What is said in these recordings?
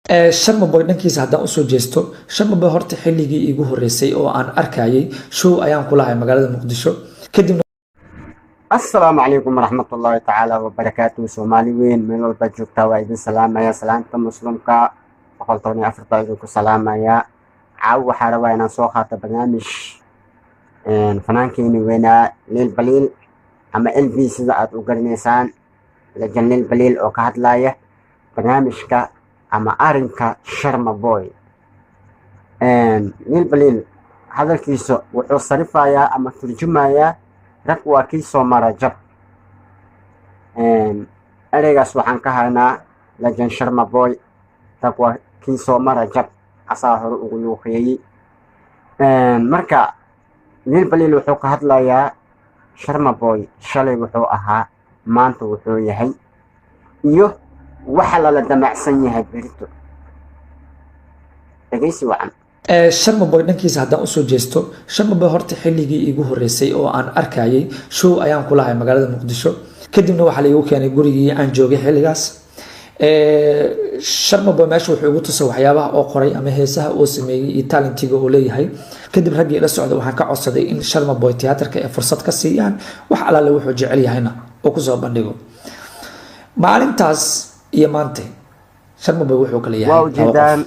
Sharma Boy dhankiisa haddaan usoo jeesto, Sharma Boy horta xilligii iigu horeysay oo aan arkayay show ayaan ku lahay magaalada Muqdisho. kadibna السلام عليكم ورحمة الله تعالى وبركاته. سومالي وين من البجوكتا وإذن سلام يا سلامة مسلمك وقلتوني أفرطا إذنكو سلام يا عاو حاروينا سوخة برنامج فنان كيني وينا ليل بليل أما إلبي سيدات وقرنيسان لجن ليل بليل وكهد لايه برنامجك أما أرنك شرما بوي ليل بليل هذا الكيسو وحو صرفا يا أما ترجمة يا rag waa kii soo mara jab ereygaas waxaan ka haynaa Legend Sharma Boy. rag waa kii soo mara jab asaa hore ugu yuuqeeyey. marka Lil Baliil wuxuu ka hadlayaa Sharma Boy shalay wuxuu ahaa, maanta wuxuu yahay, iyo waxa lala damacsan yahay berito. dhegeysi wacan. Sharma Boy dhankiisa haddaan usoo jeesto, Sharma Boy horta xilligii iigu horeysay oo aan arkayay show ayaan ku lahay magaalada Muqdisho. kadibna waxaa la igu keenay gurigii aan joogay xilligaas. Sharma Boy meesha wuxuu igu tusay waxyaabaha oo qoray ama heesaha oo sameeyay iyo talentiga uu leeyahay. kadib raggii la socda waxaan ka codsaday in Sharma Boy tiyaatarka ay fursad ka siiyaan wax alaale wuxuu jecel yahayna oo ku soo bandhigo. maalintaas iyo maanta Sharma Boy wuxuu kala yahay واو جدا.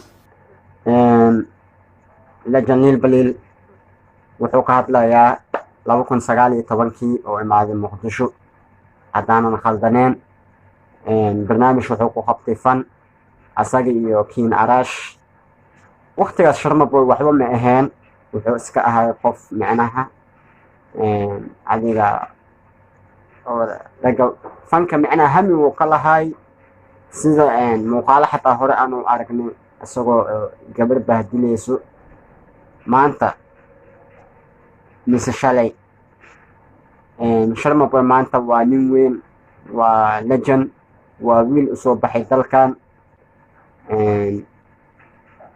Legend Lil Baliil wuxuu ka hadlayaa 2019 oo imaaday Muqdisho haddaanan khaldaneen. barnaamij wuxuu ku qabtay fan asaga iyo Kiin Arash. waqtigaas Sharma Boy waxba ma ahayn, wuxuu iska ahaa qof micnaha adiga oo raga fanka micnaha hami uu ka lahay, sida muuqaalo xataa hore aanu aragnay isagoo gabar bahdilayso. maanta mise shalay Sharma Boy maanta waa nin weyn, waa legend, waa wiil usoo baxay dalkan.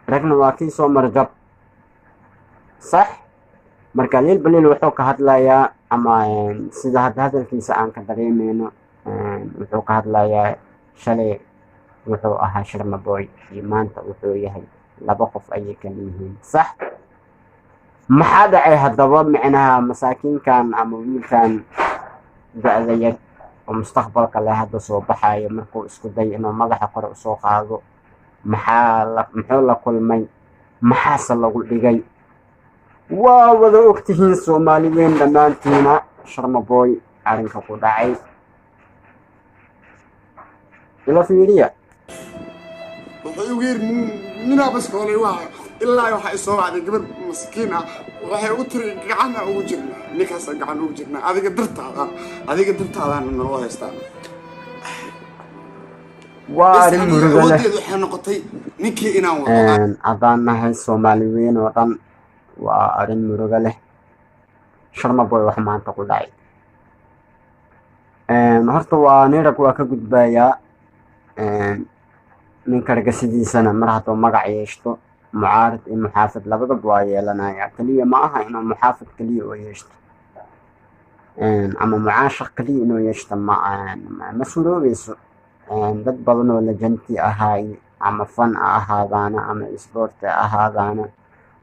ragna waa kii soo marjab sax. marka Lil Baliil wuxuu ka hadlayaa ama sida hadalkiisa aan ka dareemeyno, wuxuu ka hadlayaa shalay wuxuu ahaa Sharma Boy iyo maanta wuxuu yahay, laba qof ayay kala yihiin sax. maxaa dhacay haddaba micnaha masaakiinkan ama wiilkan da'da yar oo mustaqbalka leh hadda soo baxayo markuu isku day inuu madaxa kore usoo qaado, muxuu la kulmay, maxaase lagu dhigay? waa wada ogtihiin Soomaali weyn dhammaantiina Sharma Boy arrinka ku dhacay. ila fiiriya. wuxuu igu yiri ninaa bas koolay waa ilaa waxa ay soo wacday gabar maskiin ah, waxay u tiri gacan ugu jirnaa, ninkaas gacan ugu jirnaa, adiga dartaada noo haystaa. waa arrin murugo leh. waxay noqotay ninkii inaan wado haddaan nahay Soomaali weyn oo dhan, waa arrin murugo leh. Sharma Boy wax maanta ku dhacay. horta waa nin rag waa ka gudbayaa. ninka ragasidiisana mar hadduu magac yeeshto, mucaarad iyo muxaafid labadaba waa yeelanaya. kaliya ma aha inuu muxaafid kaliya oo yeeshto ama mucaashaq kaliya inuu yeeshto ma suuroobeyso. dad badan oo lejanti ahaay ama fan ha ahaadaana ama sport ha ahaadaana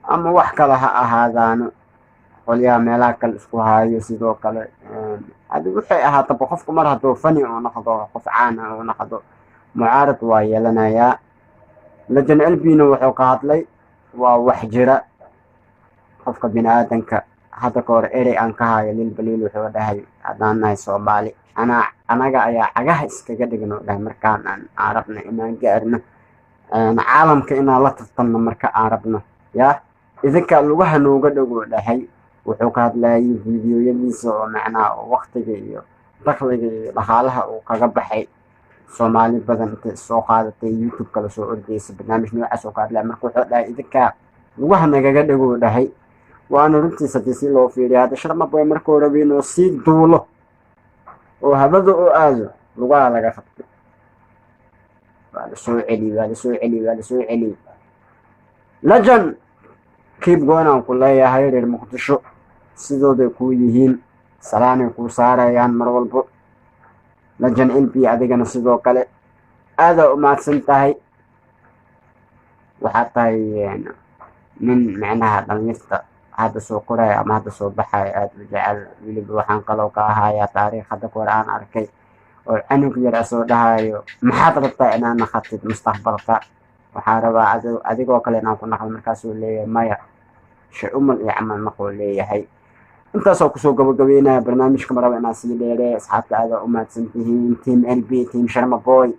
ama wax kale ha ahaadaana, qolyaha meelaha kale isku haayo sidoo kale. hadii waxay ahaataba qofku mar hadduu fani oo noqdo, qof caan ah oo noqdo, mucaarad waa yeelanayaa. Legend LBna wuxuu ka hadlay waa wax jira. qofka bini'aadanka hadda ka hor erey aan ka hayo Lil Baliil wuxuu dhahay haddaan nahay Soomaali anaga ayaa cagaha iskaga dhigno dhahay markaan aan rabno inaan gaarno caalamka inaan la tartanno marka aan rabno yaa idinka lugaha nooga dhago dhahay. wuxuu ka hadlayay fiidiyoyadiisa oo macnaha waqtiga iyo dakhliga iyo dhaqaalaha uu kaga baxay. Soomaali badan intay soo qaadatay YouTube kala soo ordaysa barnaamij noocaas oo ka hadlaya. marka wuxuu dhahay idinka lugaha nagaga dhago dhahay. waana runtiisa si loo fiiriyo hadda Sharma Boy markuu rabo inuu sii duulo oo habada oo aado, lugaha laga qabto, waa la soo celi. Legend keep going aan ku leeyahay reer Muqdisho, sidooday ku yihiin, salaanay ku saarayaan mar walbo. Legend LB adigana sidoo kale aad u mahadsan tahay. waxaa tahay nin micnaha dhalinyarta hadda soo koraya ama hadda soo baxaya aada u jecel. weliba waxaan kaloo ka ahayaa taariikh hadda kahor aan arkay oo canug yar asoo dhahayo maxaad rabtaa inaad naqatid mustaqbalka, waxaan rabaa adigoo kale inaan ku naqdo. markaasuu leeyahay maya, umal iyo camal naqoo leeyahay. intaasoo kusoo gabagabeynaya barnaamijka maraba inaan sii dheere. asxaabta aada u mahadsantihiin, team LB, team Sharma Boy.